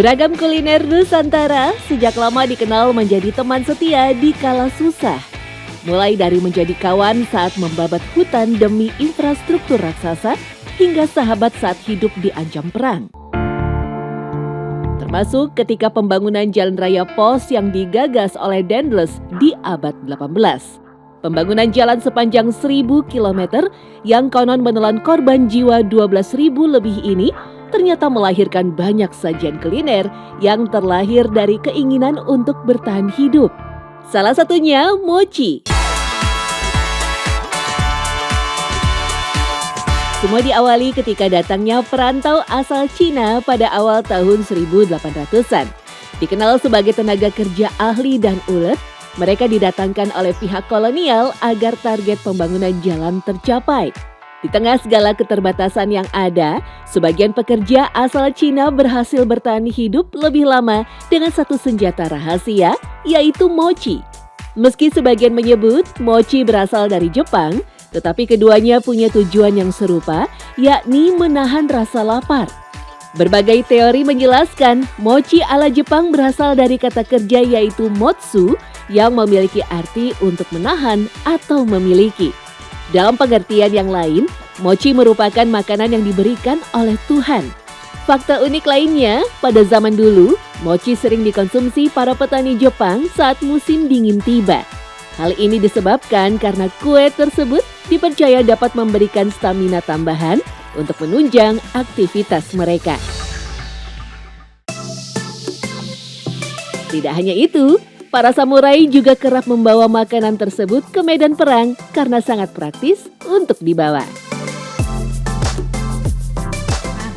Beragam kuliner Nusantara sejak lama dikenal menjadi teman setia di kala susah. Mulai dari menjadi kawan saat membabat hutan demi infrastruktur raksasa, hingga sahabat saat hidup diancam perang. Termasuk ketika pembangunan jalan raya pos yang digagas oleh Daendels di abad 18. Pembangunan jalan sepanjang 1000 km yang konon menelan korban jiwa 12.000 lebih ini ternyata melahirkan banyak sajian kuliner yang terlahir dari keinginan untuk bertahan hidup. Salah satunya mochi. Semua diawali ketika datangnya perantau asal Cina pada awal tahun 1800-an. Dikenal sebagai tenaga kerja ahli dan ulet, mereka didatangkan oleh pihak kolonial agar target pembangunan jalan tercapai. Di tengah segala keterbatasan yang ada, sebagian pekerja asal Cina berhasil bertahan hidup lebih lama dengan satu senjata rahasia, yaitu mochi. Meski sebagian menyebut mochi berasal dari Jepang, tetapi keduanya punya tujuan yang serupa, yakni menahan rasa lapar. Berbagai teori menjelaskan mochi ala Jepang berasal dari kata kerja yaitu motsu yang memiliki arti untuk menahan atau memiliki. Dalam pengertian yang lain, mochi merupakan makanan yang diberikan oleh Tuhan. Fakta unik lainnya, pada zaman dulu, mochi sering dikonsumsi para petani Jepang saat musim dingin tiba. Hal ini disebabkan karena kue tersebut dipercaya dapat memberikan stamina tambahan untuk menunjang aktivitas mereka. Tidak hanya itu, para samurai juga kerap membawa makanan tersebut ke medan perang karena sangat praktis untuk dibawa.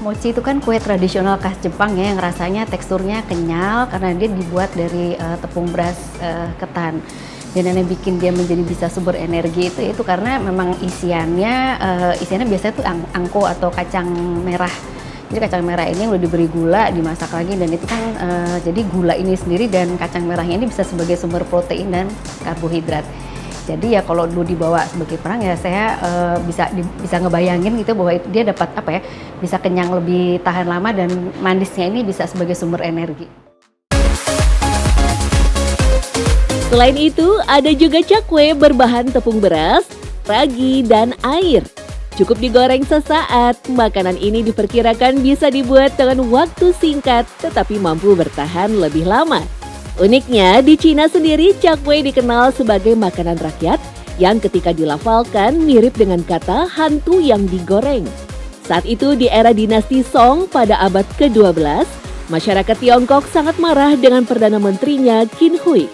Mochi itu kan kue tradisional khas Jepang ya, yang rasanya teksturnya kenyal karena dia dibuat dari tepung beras ketan. Dan yang bikin dia menjadi bisa sumber energi itu karena memang isiannya biasanya tuh angko atau kacang merah. Jadi kacang merah ini yang udah diberi gula, dimasak lagi, dan itu kan jadi gula ini sendiri dan kacang merahnya ini bisa sebagai sumber protein dan karbohidrat. Jadi ya kalau dulu dibawa sebagai perang ya saya bisa ngebayangin gitu bahwa dia dapat bisa kenyang lebih tahan lama dan manisnya ini bisa sebagai sumber energi. Selain itu, ada juga cakwe berbahan tepung beras, ragi, dan air. Cukup digoreng sesaat, makanan ini diperkirakan bisa dibuat dengan waktu singkat tetapi mampu bertahan lebih lama. Uniknya, di Cina sendiri cakwe dikenal sebagai makanan rakyat yang ketika dilafalkan mirip dengan kata hantu yang digoreng. Saat itu di era dinasti Song pada abad ke-12, masyarakat Tiongkok sangat marah dengan Perdana Menterinya Qin Hui.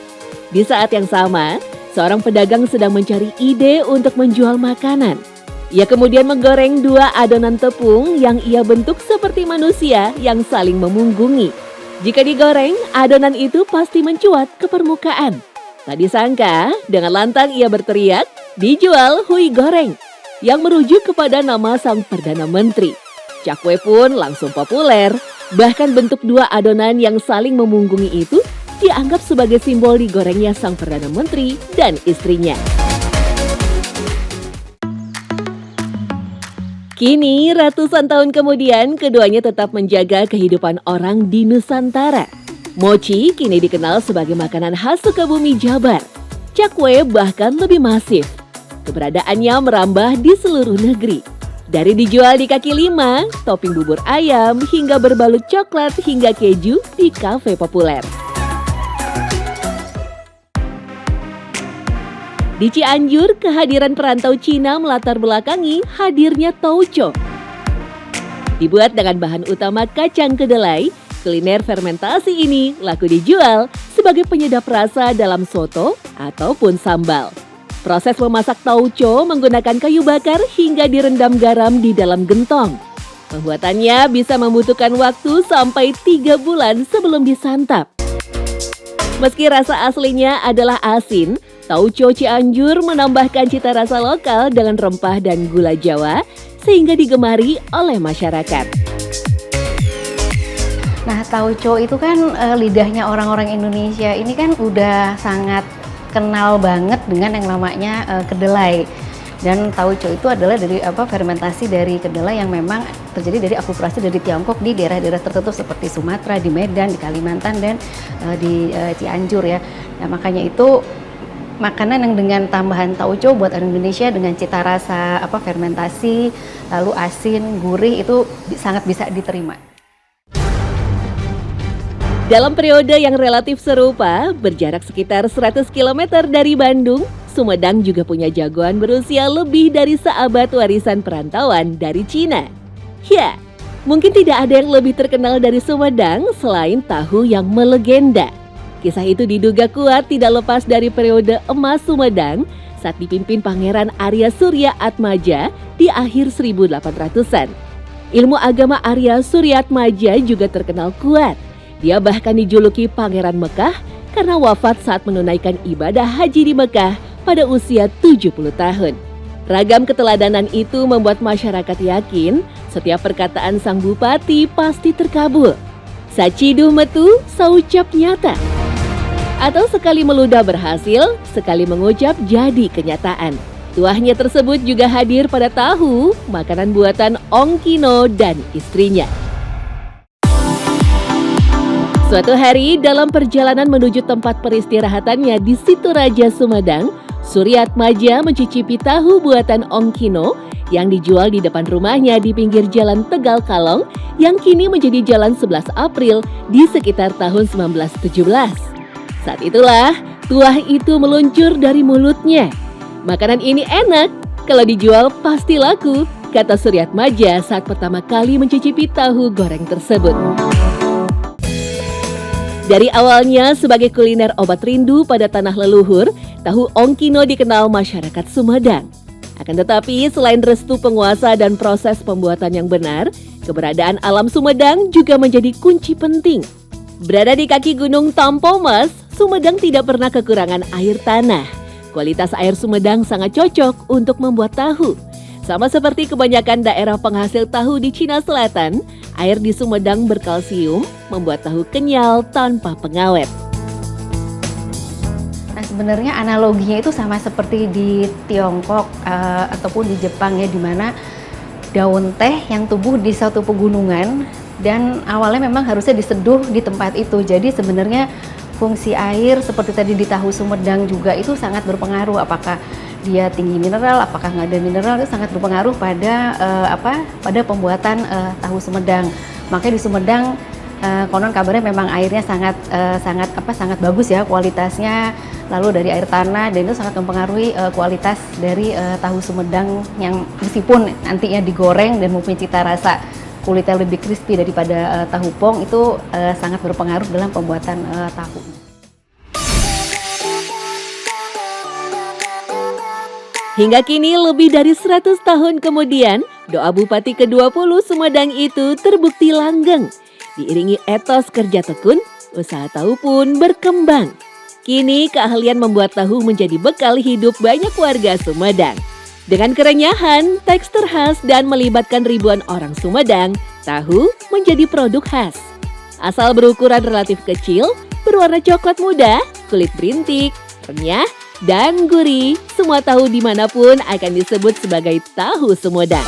Di saat yang sama, seorang pedagang sedang mencari ide untuk menjual makanan. Ia kemudian menggoreng 2 adonan tepung yang ia bentuk seperti manusia yang saling memunggungi. Jika digoreng, adonan itu pasti mencuat ke permukaan. Tak disangka, dengan lantang ia berteriak, "Dijual Hui Goreng!" yang merujuk kepada nama sang Perdana Menteri. Cakwe pun langsung populer, bahkan bentuk 2 adonan yang saling memunggungi itu dianggap sebagai simbol digorengnya sang Perdana Menteri dan istrinya. Kini, ratusan tahun kemudian, keduanya tetap menjaga kehidupan orang di Nusantara. Mochi kini dikenal sebagai makanan khas Sukabumi, Jabar. Cakwe bahkan lebih masif. Keberadaannya merambah di seluruh negeri. Dari dijual di kaki lima, topping bubur ayam, hingga berbalut coklat hingga keju di kafe populer. Di Cianjur, kehadiran perantau Cina melatar belakangi hadirnya tauco. Dibuat dengan bahan utama kacang kedelai, kuliner fermentasi ini laku dijual sebagai penyedap rasa dalam soto ataupun sambal. Proses memasak tauco menggunakan kayu bakar hingga direndam garam di dalam gentong. Pembuatannya bisa membutuhkan waktu sampai 3 bulan sebelum disantap. Meski rasa aslinya adalah asin, tauco Cianjur menambahkan cita rasa lokal dengan rempah dan gula Jawa sehingga digemari oleh masyarakat. Nah, tauco itu kan lidahnya orang-orang Indonesia ini kan udah sangat kenal banget dengan yang namanya kedelai. Dan tauco itu adalah dari fermentasi dari kedelai yang memang terjadi dari akulturasi dari Tiongkok di daerah-daerah tertentu seperti Sumatera, di Medan, di Kalimantan, dan di Cianjur ya. Nah, makanya itu makanan yang dengan tambahan tauco buat orang Indonesia dengan cita rasa fermentasi, lalu asin, gurih itu sangat bisa diterima. Dalam periode yang relatif serupa, berjarak sekitar 100 km dari Bandung, Sumedang juga punya jagoan berusia lebih dari seabad warisan perantauan dari Cina. Ya, mungkin tidak ada yang lebih terkenal dari Sumedang selain tahu yang melegenda. Kisah itu diduga kuat tidak lepas dari periode emas Sumedang saat dipimpin Pangeran Arya Surya Atmaja di akhir 1800-an. Ilmu agama Arya Surya Atmaja juga terkenal kuat. Dia bahkan dijuluki Pangeran Mekah karena wafat saat menunaikan ibadah haji di Mekah pada usia 70 tahun. Ragam keteladanan itu membuat masyarakat yakin setiap perkataan sang bupati pasti terkabul. Sacidu metu, saucap nyata. Atau sekali meludah berhasil, sekali mengucap jadi kenyataan. Tuahnya tersebut juga hadir pada tahu, makanan buatan Ong Kino dan istrinya. Suatu hari dalam perjalanan menuju tempat peristirahatannya di Situraja, Sumedang, Surya Atmaja mencicipi tahu buatan Ong Kino yang dijual di depan rumahnya di pinggir Jalan Tegal Kalong yang kini menjadi Jalan 11 April di sekitar tahun 1917. Saat itulah tuah itu meluncur dari mulutnya. Makanan ini enak, kalau dijual pasti laku, kata Surya Atmaja saat pertama kali mencicipi tahu goreng tersebut. Dari awalnya sebagai kuliner obat rindu pada tanah leluhur, tahu Ong Kino dikenal masyarakat Sumedang. Akan tetapi selain restu penguasa dan proses pembuatan yang benar, keberadaan alam Sumedang juga menjadi kunci penting. Berada di kaki Gunung Tampomas, Sumedang tidak pernah kekurangan air tanah. Kualitas air Sumedang sangat cocok untuk membuat tahu. Sama seperti kebanyakan daerah penghasil tahu di Cina Selatan, air di Sumedang berkalsium, membuat tahu kenyal tanpa pengawet. Nah, sebenarnya analoginya itu sama seperti di Tiongkok ataupun di Jepang ya, di mana daun teh yang tumbuh di suatu pegunungan dan awalnya memang harusnya diseduh di tempat itu. Jadi sebenarnya fungsi air seperti tadi di tahu Sumedang juga itu sangat berpengaruh, apakah dia tinggi mineral, apakah nggak ada mineral, itu sangat berpengaruh pada pada pembuatan tahu Sumedang. Makanya di Sumedang konon kabarnya memang airnya sangat bagus ya kualitasnya, lalu dari air tanah, dan itu sangat mempengaruhi kualitas dari tahu Sumedang yang meskipun nantinya digoreng dan mempunyai cita rasa kulitnya lebih crispy daripada tahu pong, itu sangat berpengaruh dalam pembuatan tahu. Hingga kini lebih dari 100 tahun kemudian, doa Bupati ke-20 Sumedang itu terbukti langgeng. Diiringi etos kerja tekun, usaha tahu pun berkembang. Kini keahlian membuat tahu menjadi bekal hidup banyak warga Sumedang. Dengan kerenyahan, tekstur khas dan melibatkan ribuan orang Sumedang, tahu menjadi produk khas. Asal berukuran relatif kecil, berwarna coklat muda, kulit berintik, renyah, dan gurih, semua tahu dimanapun akan disebut sebagai tahu Sumedang.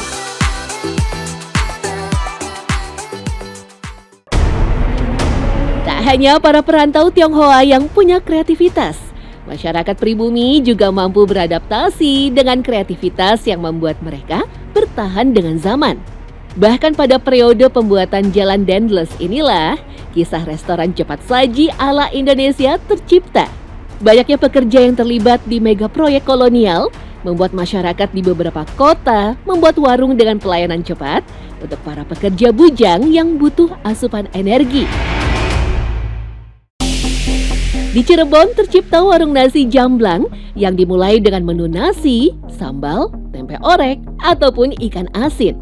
Tak hanya para perantau Tionghoa yang punya kreativitas, masyarakat pribumi juga mampu beradaptasi dengan kreativitas yang membuat mereka bertahan dengan zaman. Bahkan pada periode pembuatan Jalan Dendles inilah, kisah restoran cepat saji ala Indonesia tercipta. Banyaknya pekerja yang terlibat di mega proyek kolonial membuat masyarakat di beberapa kota membuat warung dengan pelayanan cepat untuk para pekerja bujang yang butuh asupan energi. Di Cirebon tercipta warung nasi Jamblang yang dimulai dengan menu nasi, sambal, tempe orek, ataupun ikan asin.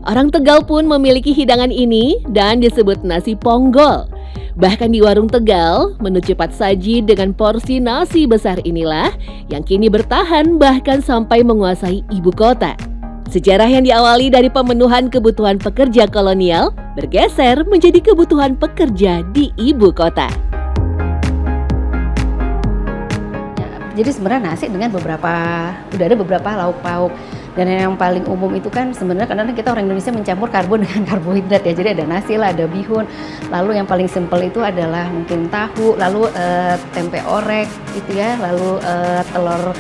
Orang Tegal pun memiliki hidangan ini dan disebut nasi ponggol. Bahkan di warung Tegal, menu cepat saji dengan porsi nasi besar inilah yang kini bertahan bahkan sampai menguasai ibu kota. Sejarah yang diawali dari pemenuhan kebutuhan pekerja kolonial bergeser menjadi kebutuhan pekerja di ibu kota. Jadi sebenarnya nasi dengan udah ada beberapa lauk pauk. Dan yang paling umum itu kan sebenarnya kadang-kadang kita orang Indonesia mencampur karbo dengan karbohidrat ya. Jadi ada nasi lah, ada bihun. Lalu yang paling simpel itu adalah mungkin tahu, lalu tempe orek gitu ya, lalu telur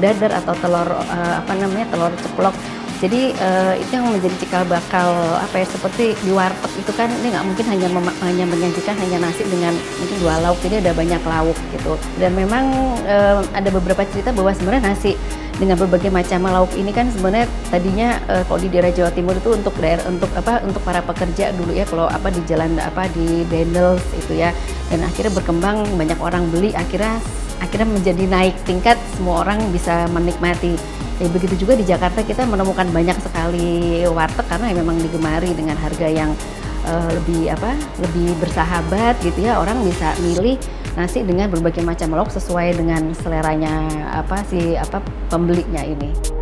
dadar atau telur ceplok. Jadi itu yang menjadi cikal bakal seperti di warteg itu kan ini nggak mungkin hanya menyajikan hanya nasi dengan mungkin 2 lauk, jadi ada banyak lauk gitu. Dan memang ada beberapa cerita bahwa sebenarnya nasi dengan berbagai macam lauk ini kan sebenarnya tadinya kalau di daerah Jawa Timur itu untuk para pekerja dulu ya, kalau di jalan di Dendels itu ya, dan akhirnya berkembang banyak orang beli, akhirnya menjadi naik tingkat, semua orang bisa menikmati. Begitu juga di Jakarta kita menemukan banyak sekali warteg karena memang digemari dengan harga yang lebih bersahabat gitu ya. Orang bisa milih nasi dengan berbagai macam lauk sesuai dengan seleranya pembelinya ini.